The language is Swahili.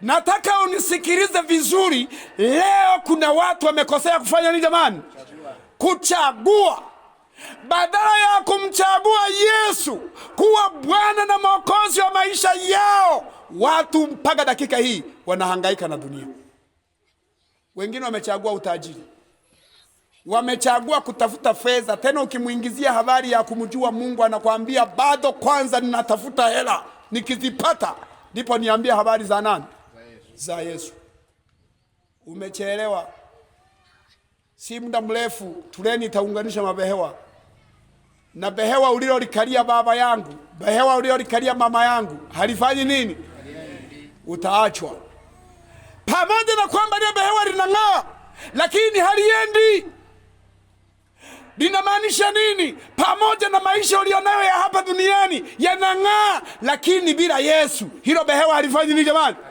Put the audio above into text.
Nataka unisikilize vizuri. Leo kuna watu wamekosea kufanya nini jamani? Kuchagua. Badala ya kumchagua Yesu kuwa Bwana na Mwokozi wa maisha yao, watu mpaka dakika hii wanahangaika na dunia. Wengine wamechagua utajiri, wamechagua kutafuta fedha. Tena ukimuingizia habari ya kumjua Mungu, anakuambia bado kwanza ninatafuta hela, nikizipata ndipo niambie habari za nani? Za Yesu. Umechelewa. Si muda mrefu treni itaunganisha mabehewa, na behewa ulilolikalia baba yangu, behewa ulilolikalia mama yangu halifanyi nini? Utaachwa. Pamoja na kwamba ile behewa linang'aa, lakini haliendi. Linamaanisha nini? Pamoja na maisha ulionayo ya hapa duniani yanang'aa, lakini bila Yesu hilo behewa halifanyi nini jamani?